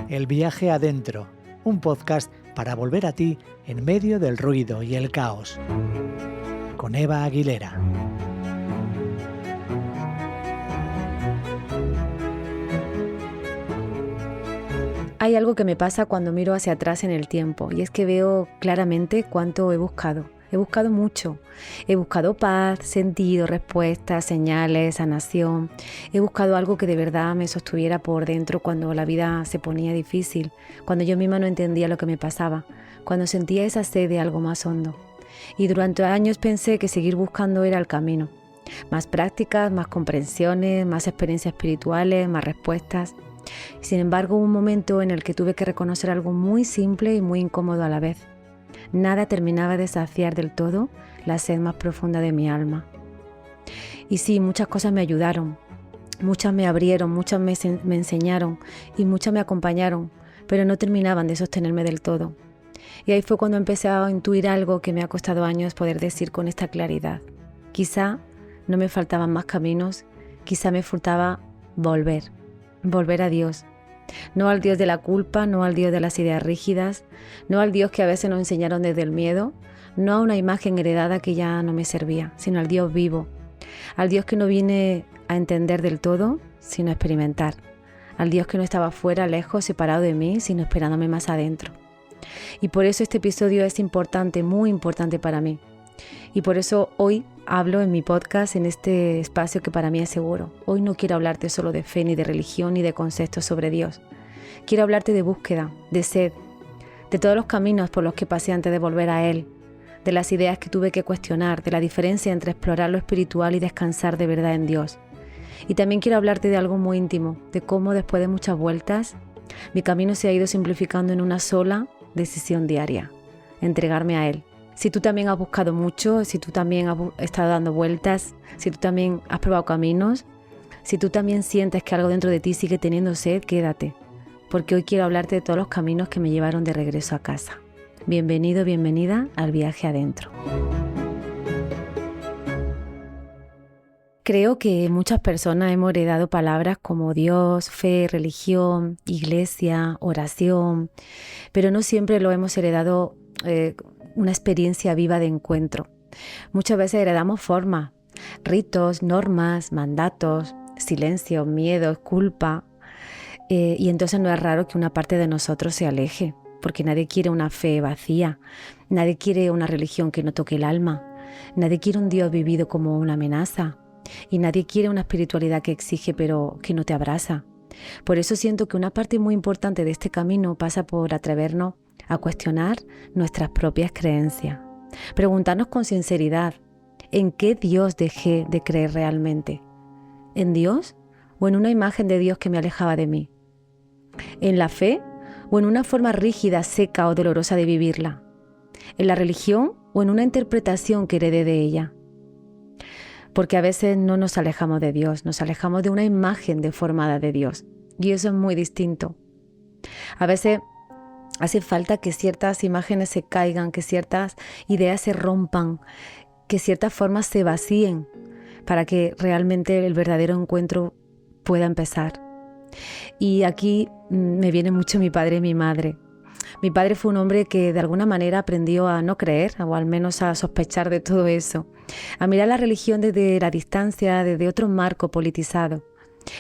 El viaje adentro, un podcast para volver a ti en medio del ruido y el caos. Con Eva Aguilera. Hay algo que me pasa cuando miro hacia atrás en el tiempo, y es que veo claramente cuánto he buscado. He buscado mucho. He buscado paz, sentido, respuestas, señales, sanación. He buscado algo que de verdad me sostuviera por dentro cuando la vida se ponía difícil, cuando yo misma no entendía lo que me pasaba, cuando sentía esa sed de algo más hondo. Y durante años pensé que seguir buscando era el camino. Más prácticas, más comprensiones, más experiencias espirituales, más respuestas. Sin embargo, hubo un momento en el que tuve que reconocer algo muy simple y muy incómodo a la vez. Nada terminaba de saciar del todo la sed más profunda de mi alma. Y sí, muchas cosas me ayudaron, muchas me abrieron, muchas me enseñaron y muchas me acompañaron, pero no terminaban de sostenerme del todo. Y ahí fue cuando empecé a intuir algo que me ha costado años poder decir con esta claridad. Quizá no me faltaban más caminos, quizá me faltaba volver a Dios. No al Dios de la culpa, no al Dios de las ideas rígidas, no al Dios que a veces nos enseñaron desde el miedo, no a una imagen heredada que ya no me servía, sino al Dios vivo, al Dios que no vine a entender del todo, sino a experimentar, al Dios que no estaba fuera, lejos, separado de mí, sino esperándome más adentro. Y por eso este episodio es importante, muy importante para mí. Y por eso hoy hablo en mi podcast, en este espacio que para mí es seguro. Hoy no quiero hablarte solo de fe, ni de religión, ni de conceptos sobre Dios. Quiero hablarte de búsqueda, de sed, de todos los caminos por los que pasé antes de volver a Él, de las ideas que tuve que cuestionar, de la diferencia entre explorar lo espiritual y descansar de verdad en Dios. Y también quiero hablarte de algo muy íntimo, de cómo después de muchas vueltas, mi camino se ha ido simplificando en una sola decisión diaria: entregarme a Él. Si tú también has buscado mucho, si tú también has estado dando vueltas, si tú también has probado caminos, si tú también sientes que algo dentro de ti sigue teniendo sed, quédate, porque hoy quiero hablarte de todos los caminos que me llevaron de regreso a casa. Bienvenido, bienvenida al viaje adentro. Creo que muchas personas hemos heredado palabras como Dios, fe, religión, iglesia, oración, pero no siempre lo hemos heredado una experiencia viva de encuentro. Muchas veces heredamos formas, ritos, normas, mandatos, silencio, miedos, culpa, y entonces no es raro que una parte de nosotros se aleje, porque nadie quiere una fe vacía, nadie quiere una religión que no toque el alma, nadie quiere un Dios vivido como una amenaza, y nadie quiere una espiritualidad que exige pero que no te abraza. Por eso siento que una parte muy importante de este camino pasa por atrevernos a cuestionar nuestras propias creencias, preguntarnos con sinceridad: ¿en qué Dios dejé de creer realmente? ¿En Dios o en una imagen de Dios que me alejaba de mí? ¿En la fe o en una forma rígida, seca o dolorosa de vivirla? ¿En la religión o en una interpretación que heredé de ella? Porque a veces no nos alejamos de Dios, nos alejamos de una imagen deformada de Dios, y eso es muy distinto. A veces hace falta que ciertas imágenes se caigan, que ciertas ideas se rompan, que ciertas formas se vacíen para que realmente el verdadero encuentro pueda empezar. Y aquí me viene mucho mi padre y mi madre. Mi padre fue un hombre que de alguna manera aprendió a no creer, o al menos a sospechar de todo eso, a mirar la religión desde la distancia, desde otro marco politizado.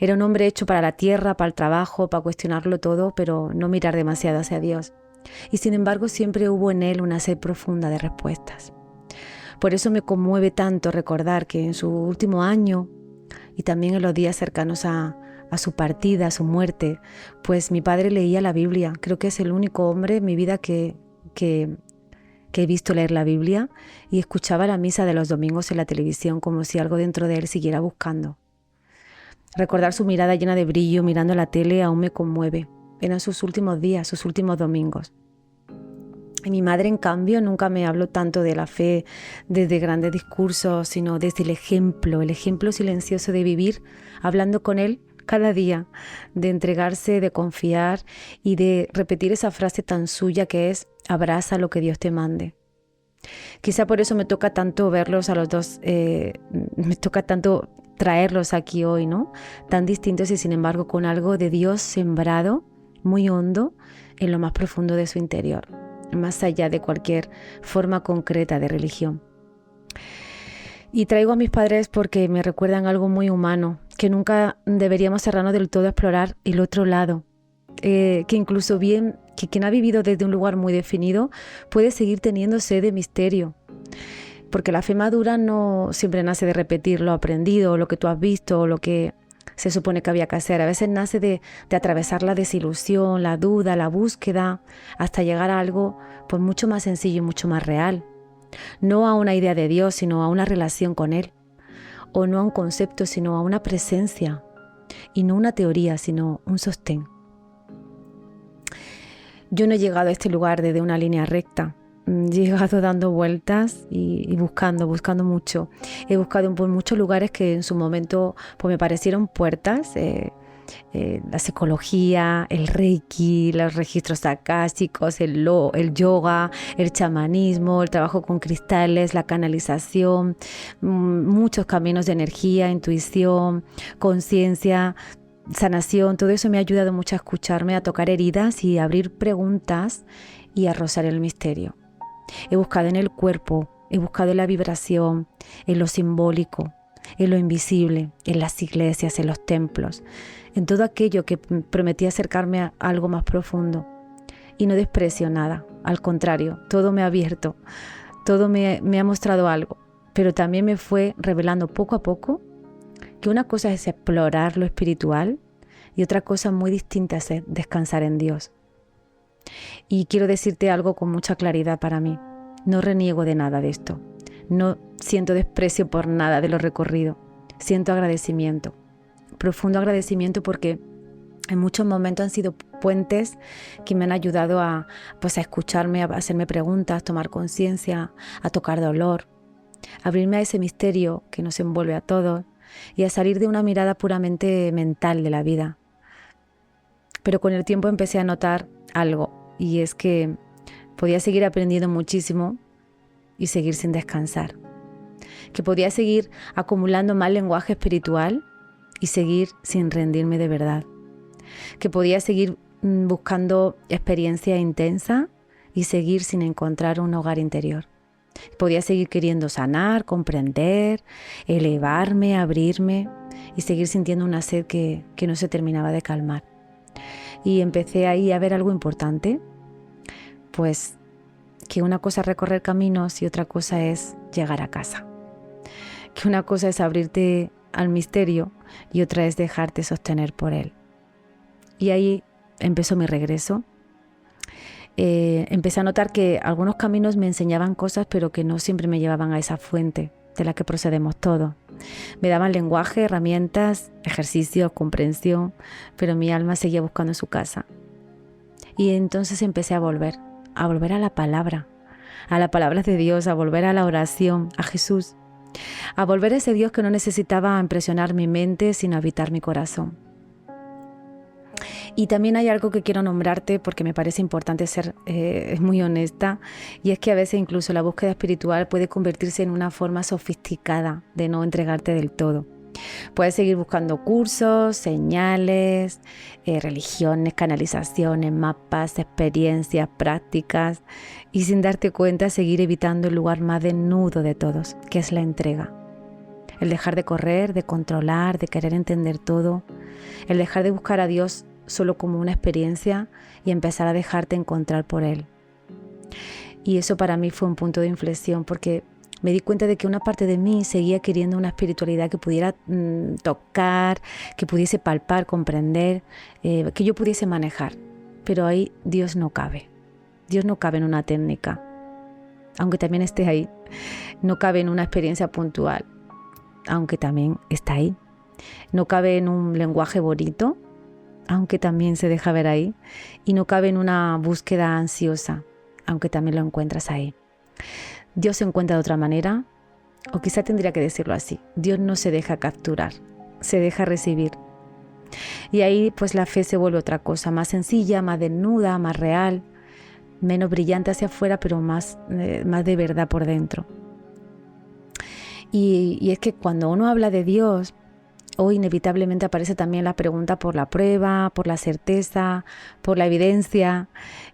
Era un hombre hecho para la tierra, para el trabajo, para cuestionarlo todo, pero no mirar demasiado hacia Dios. Y sin embargo siempre hubo en él una sed profunda de respuestas. Por eso me conmueve tanto recordar que en su último año y también en los días cercanos a su partida, a su muerte, pues mi padre leía la Biblia. Creo que es el único hombre en mi vida que he visto leer la Biblia, y escuchaba la misa de los domingos en la televisión como si algo dentro de él siguiera buscando. Recordar su mirada llena de brillo mirando la tele aún me conmueve. Eran sus últimos días, sus últimos domingos. Y mi madre, en cambio, nunca me habló tanto de la fe desde grandes discursos, sino desde el ejemplo silencioso de vivir, hablando con él cada día, de entregarse, de confiar y de repetir esa frase tan suya que es: abraza lo que Dios te mande. Quizá por eso me toca tanto verlos a los dos, me toca tanto traerlos aquí hoy, ¿no? Tan distintos y sin embargo con algo de Dios sembrado muy hondo en lo más profundo de su interior, más allá de cualquier forma concreta de religión. Y traigo a mis padres porque me recuerdan algo muy humano, que nunca deberíamos cerrarnos del todo a explorar el otro lado, que incluso bien que quien ha vivido desde un lugar muy definido puede seguir teniendo sed de misterio. Porque la fe madura no siempre nace de repetir lo aprendido, lo que tú has visto, o lo que se supone que había que hacer. A veces nace de atravesar la desilusión, la duda, la búsqueda, hasta llegar a algo pues mucho más sencillo y mucho más real. No a una idea de Dios, sino a una relación con Él. O no a un concepto, sino a una presencia. Y no una teoría, sino un sostén. Yo no he llegado a este lugar desde una línea recta. He llegado dando vueltas y buscando mucho. He buscado por muchos lugares que en su momento pues me parecieron puertas. La psicología, el reiki, los registros akáshicos, el yoga, el chamanismo, el trabajo con cristales, la canalización, muchos caminos de energía, intuición, conciencia, sanación. Todo eso me ha ayudado mucho a escucharme, a tocar heridas y a abrir preguntas y a rozar el misterio. He buscado en el cuerpo, he buscado en la vibración, en lo simbólico, en lo invisible, en las iglesias, en los templos, en todo aquello que prometía acercarme a algo más profundo. Y no desprecio nada, al contrario, todo me ha abierto, todo me ha mostrado algo, pero también me fue revelando poco a poco que una cosa es explorar lo espiritual y otra cosa muy distinta es descansar en Dios. Y quiero decirte algo con mucha claridad para mí. No reniego de nada de esto. No siento desprecio por nada de lo recorrido. Siento agradecimiento. Profundo agradecimiento porque en muchos momentos han sido puentes que me han ayudado a escucharme, a hacerme preguntas, tomar conciencia, a tocar dolor, a abrirme a ese misterio que nos envuelve a todos y a salir de una mirada puramente mental de la vida. Pero con el tiempo empecé a notar algo, y es que podía seguir aprendiendo muchísimo y seguir sin descansar. Que podía seguir acumulando más lenguaje espiritual y seguir sin rendirme de verdad. Que podía seguir buscando experiencia intensa y seguir sin encontrar un hogar interior. Podía seguir queriendo sanar, comprender, elevarme, abrirme y seguir sintiendo una sed que no se terminaba de calmar. Y empecé ahí a ver algo importante, pues que una cosa es recorrer caminos y otra cosa es llegar a casa. Que una cosa es abrirte al misterio y otra es dejarte sostener por él. Y ahí empezó mi regreso. Empecé a notar que algunos caminos me enseñaban cosas, pero que no siempre me llevaban a esa fuente de la que procedemos todos. Me daban lenguaje, herramientas, ejercicios, comprensión, pero mi alma seguía buscando su casa. Y entonces empecé a volver a la palabra de Dios, a volver a la oración, a Jesús, a volver a ese Dios que no necesitaba impresionar mi mente, sino habitar mi corazón. Y también hay algo que quiero nombrarte porque me parece importante ser muy honesta, y es que a veces incluso la búsqueda espiritual puede convertirse en una forma sofisticada de no entregarte del todo. Puedes seguir buscando cursos, señales, religiones, canalizaciones, mapas, experiencias, prácticas, y sin darte cuenta seguir evitando el lugar más desnudo de todos, que es la entrega. El dejar de correr, de controlar, de querer entender todo, el dejar de buscar a Dios solo como una experiencia y empezar a dejarte encontrar por Él. Y eso para mí fue un punto de inflexión, porque me di cuenta de que una parte de mí seguía queriendo una espiritualidad que pudiera tocar, que pudiese palpar, comprender, que yo pudiese manejar. Pero ahí Dios no cabe. Dios no cabe en una técnica, aunque también esté ahí. No cabe en una experiencia puntual, aunque también está ahí. No cabe en un lenguaje bonito, aunque también se deja ver ahí. Y no cabe en una búsqueda ansiosa, aunque también lo encuentras ahí. Dios se encuentra de otra manera, o quizá tendría que decirlo así. Dios no se deja capturar, se deja recibir. Y ahí pues la fe se vuelve otra cosa, más sencilla, más desnuda, más real, menos brillante hacia afuera, pero más de verdad por dentro. Y es que cuando uno habla de Dios, o inevitablemente aparece también la pregunta por la prueba, por la certeza, por la evidencia.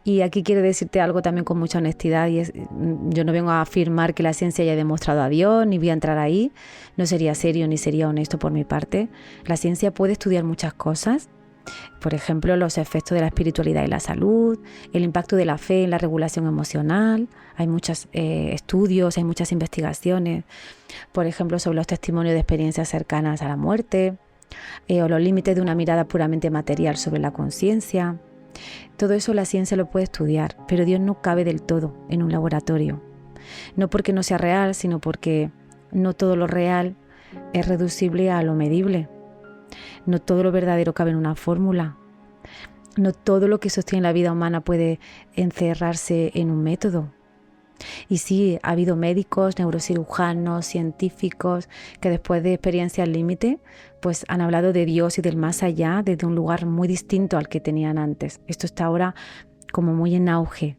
Y aquí quiero decirte algo también con mucha honestidad, y es, yo no vengo a afirmar que la ciencia haya demostrado a Dios, ni voy a entrar ahí, no sería serio ni sería honesto por mi parte. La ciencia puede estudiar muchas cosas, por ejemplo, los efectos de la espiritualidad y la salud, el impacto de la fe en la regulación emocional. Hay muchos estudios, hay muchas investigaciones, por ejemplo, sobre los testimonios de experiencias cercanas a la muerte, o los límites de una mirada puramente material sobre la conciencia. Todo eso la ciencia lo puede estudiar, pero Dios no cabe del todo en un laboratorio. No porque no sea real, sino porque no todo lo real es reducible a lo medible. No todo lo verdadero cabe en una fórmula. No todo lo que sostiene la vida humana puede encerrarse en un método. Y sí, ha habido médicos, neurocirujanos, científicos que después de experiencias límite, pues han hablado de Dios y del más allá desde un lugar muy distinto al que tenían antes. Esto está ahora como muy en auge.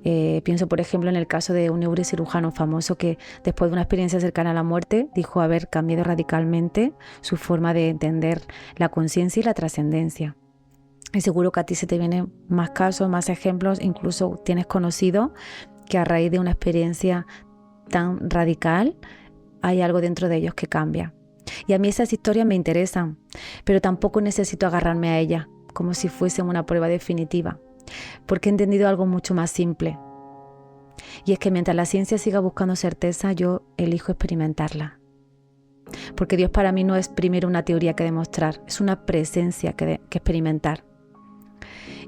Pienso, por ejemplo, en el caso de un neurocirujano famoso que después de una experiencia cercana a la muerte dijo haber cambiado radicalmente su forma de entender la conciencia y la trascendencia. Y seguro que a ti se te vienen más casos, más ejemplos, incluso tienes conocido que a raíz de una experiencia tan radical hay algo dentro de ellos que cambia. Y a mí esas historias me interesan, pero tampoco necesito agarrarme a ellas como si fuesen una prueba definitiva, porque he entendido algo mucho más simple. Y es que mientras la ciencia siga buscando certeza, yo elijo experimentarla. Porque Dios para mí no es primero una teoría que demostrar, es una presencia que experimentar.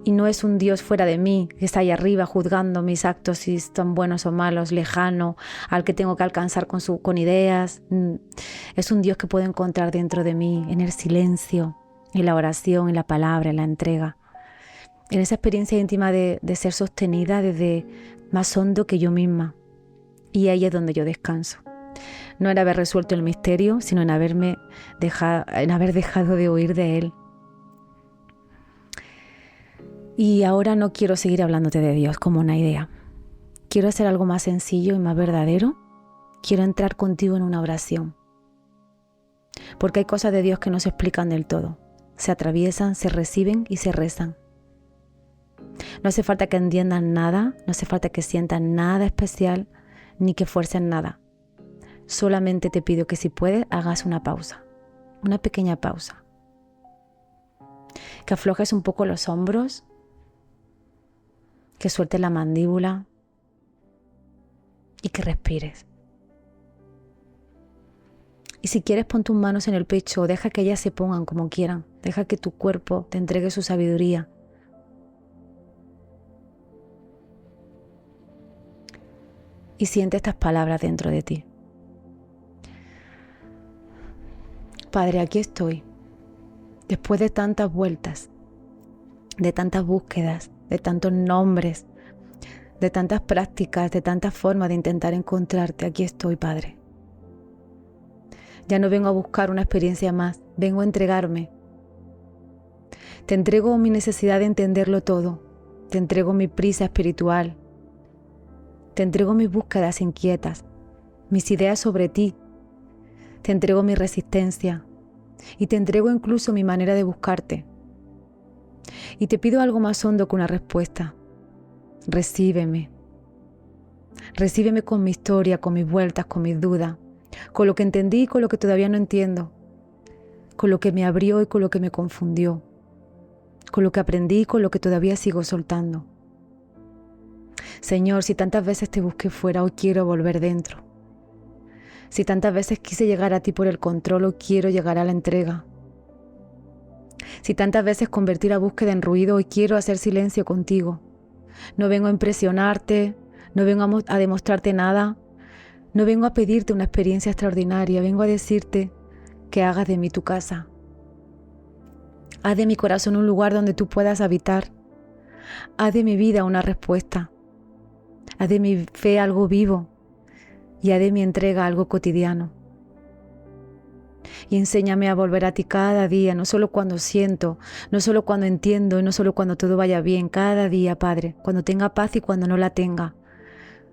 Y no es un Dios fuera de mí, que está ahí arriba juzgando mis actos si son buenos o malos, lejano, al que tengo que alcanzar con ideas. Es un Dios que puedo encontrar dentro de mí, en el silencio, en la oración, en la palabra, en la entrega. En esa experiencia íntima de ser sostenida desde más hondo que yo misma. Y ahí es donde yo descanso. No en haber resuelto el misterio, sino en haber dejado de huir de él. Y ahora no quiero seguir hablándote de Dios como una idea. Quiero hacer algo más sencillo y más verdadero. Quiero entrar contigo en una oración. Porque hay cosas de Dios que no se explican del todo. Se atraviesan, se reciben y se rezan. No hace falta que entiendan nada, no hace falta que sientan nada especial, ni que fuercen nada. Solamente te pido que si puedes hagas una pausa, una pequeña pausa. Que aflojes un poco los hombros, que sueltes la mandíbula y que respires. Y si quieres, pon tus manos en el pecho o deja que ellas se pongan como quieran. Deja que tu cuerpo te entregue su sabiduría. Y siente estas palabras dentro de ti. Padre, aquí estoy. Después de tantas vueltas, de tantas búsquedas, de tantos nombres, de tantas prácticas, de tantas formas de intentar encontrarte, aquí estoy, Padre. Ya no vengo a buscar una experiencia más, vengo a entregarme. Te entrego mi necesidad de entenderlo todo, te entrego mi prisa espiritual, te entrego mis búsquedas inquietas, mis ideas sobre ti, te entrego mi resistencia y te entrego incluso mi manera de buscarte. Y te pido algo más hondo que una respuesta. Recíbeme. Recíbeme con mi historia, con mis vueltas, con mis dudas, con lo que entendí y con lo que todavía no entiendo, con lo que me abrió y con lo que me confundió, con lo que aprendí y con lo que todavía sigo soltando. Señor, si tantas veces te busqué fuera, hoy quiero volver dentro. Si tantas veces quise llegar a ti por el control, hoy quiero llegar a la entrega. Si tantas veces convertí la búsqueda en ruido, hoy quiero hacer silencio contigo. No vengo a impresionarte, no vengo a demostrarte nada, no vengo a pedirte una experiencia extraordinaria, vengo a decirte que hagas de mí tu casa. Haz de mi corazón un lugar donde tú puedas habitar. Haz de mi vida una respuesta. Haz de mi fe algo vivo y haz de mi entrega algo cotidiano. Y enséñame a volver a ti cada día, no solo cuando siento, no solo cuando entiendo y no solo cuando todo vaya bien, cada día, Padre, cuando tenga paz y cuando no la tenga,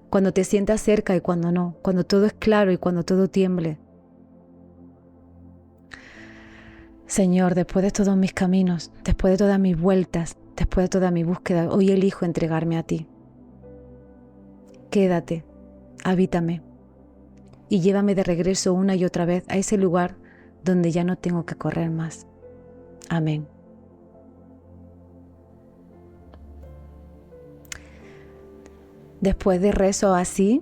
cuando te sientas cerca y cuando no, cuando todo es claro y cuando todo tiemble. Señor, después de todos mis caminos, después de todas mis vueltas, después de toda mi búsqueda, hoy elijo entregarme a ti. Quédate, habítame y llévame de regreso una y otra vez a ese lugar donde ya no tengo que correr más. Amén. Después de rezo así,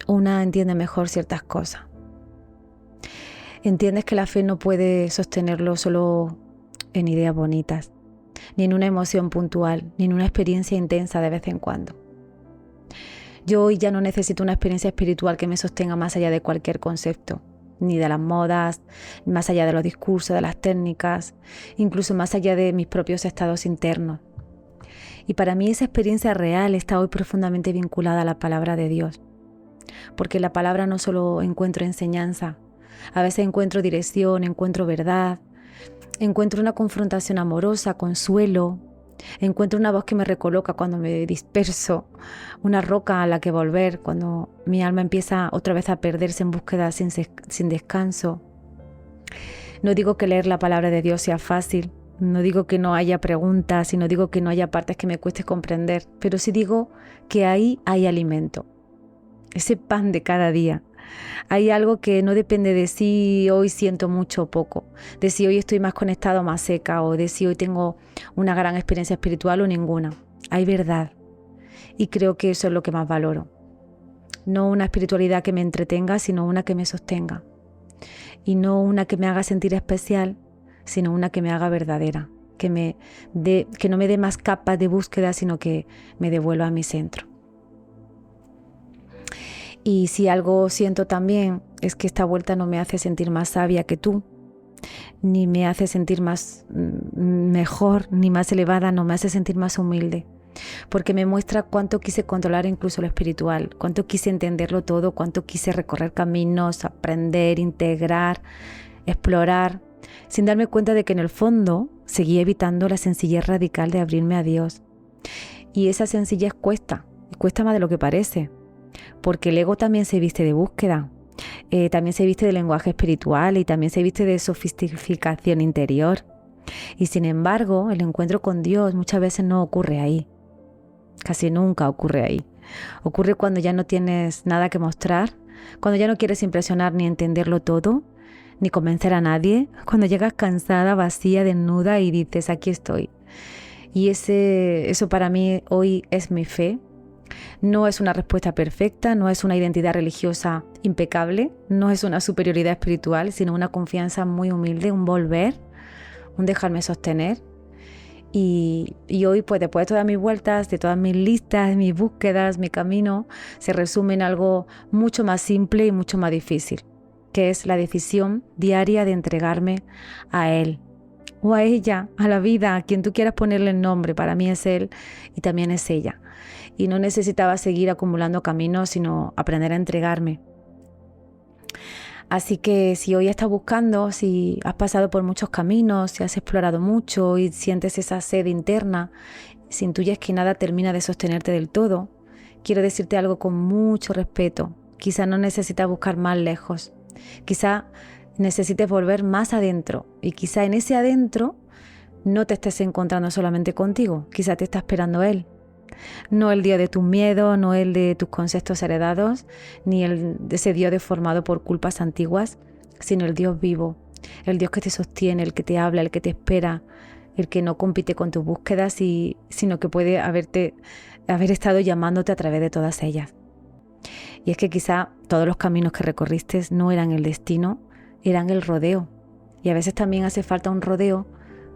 una entiende mejor ciertas cosas. Entiendes que la fe no puede sostenerlo solo en ideas bonitas, ni en una emoción puntual, ni en una experiencia intensa de vez en cuando. Yo hoy ya no necesito una experiencia espiritual que me sostenga más allá de cualquier concepto, ni de las modas, más allá de los discursos, de las técnicas, incluso más allá de mis propios estados internos. Y para mí esa experiencia real está hoy profundamente vinculada a la palabra de Dios, porque en la palabra no solo encuentro enseñanza, a veces encuentro dirección, encuentro verdad, encuentro una confrontación amorosa, consuelo, encuentro una voz que me recoloca cuando me disperso, una roca a la que volver cuando mi alma empieza otra vez a perderse en búsqueda sin descanso. No digo que leer la palabra de Dios sea fácil, no digo que no haya preguntas y no digo que no haya partes que me cueste comprender, pero sí digo que ahí hay alimento, ese pan de cada día. Hay algo que no depende de si hoy siento mucho o poco, de si hoy estoy más conectada o más seca, o de si hoy tengo una gran experiencia espiritual o ninguna. Hay verdad. Y creo que eso es lo que más valoro. No una espiritualidad que me entretenga, sino una que me sostenga. Y no una que me haga sentir especial, sino una que me haga verdadera. Que no me dé más capas de búsqueda, sino que me devuelva a mi centro. Y si algo siento también es que esta vuelta no me hace sentir más sabia que tú, ni me hace sentir más mejor, ni más elevada, no me hace sentir más humilde, porque me muestra cuánto quise controlar incluso lo espiritual, cuánto quise entenderlo todo, cuánto quise recorrer caminos, aprender, integrar, explorar, sin darme cuenta de que en el fondo seguía evitando la sencillez radical de abrirme a Dios. Y esa sencillez cuesta más de lo que parece. Porque el ego también se viste de búsqueda, también se viste de lenguaje espiritual y también se viste de sofisticación interior. Y sin embargo, el encuentro con Dios muchas veces no ocurre ahí, casi nunca ocurre ahí. Ocurre cuando ya no tienes nada que mostrar, cuando ya no quieres impresionar ni entenderlo todo, ni convencer a nadie, cuando llegas cansada, vacía, desnuda y dices, aquí estoy. Y eso para mí hoy es mi fe. No es una respuesta perfecta, no es una identidad religiosa impecable, no es una superioridad espiritual, sino una confianza muy humilde, un volver, un dejarme sostener. Y hoy, pues después de todas mis vueltas, de todas mis listas, de mis búsquedas, mi camino, se resume en algo mucho más simple y mucho más difícil, que es la decisión diaria de entregarme a Él, o a ella, a la vida, a quien tú quieras ponerle el nombre. Para mí es Él y también es ella. Y no necesitaba seguir acumulando caminos, sino aprender a entregarme. Así que si hoy estás buscando, si has pasado por muchos caminos, si has explorado mucho y sientes esa sed interna, si intuyes que nada termina de sostenerte del todo, quiero decirte algo con mucho respeto. Quizá no necesitas buscar más lejos. Quizá necesites volver más adentro. Y quizá en ese adentro no te estés encontrando solamente contigo. Quizá te está esperando Él. No el Dios de tus miedos, no el de tus conceptos heredados, ni el de ese Dios deformado por culpas antiguas, sino el Dios vivo, el Dios que te sostiene, el que te habla, el que te espera, el que no compite con tus búsquedas, sino que puede haber estado llamándote a través de todas ellas. Y es que quizá todos los caminos que recorriste no eran el destino, eran el rodeo. Y a veces también hace falta un rodeo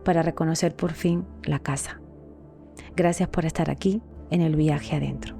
para reconocer por fin la casa. Gracias por estar aquí en el viaje adentro.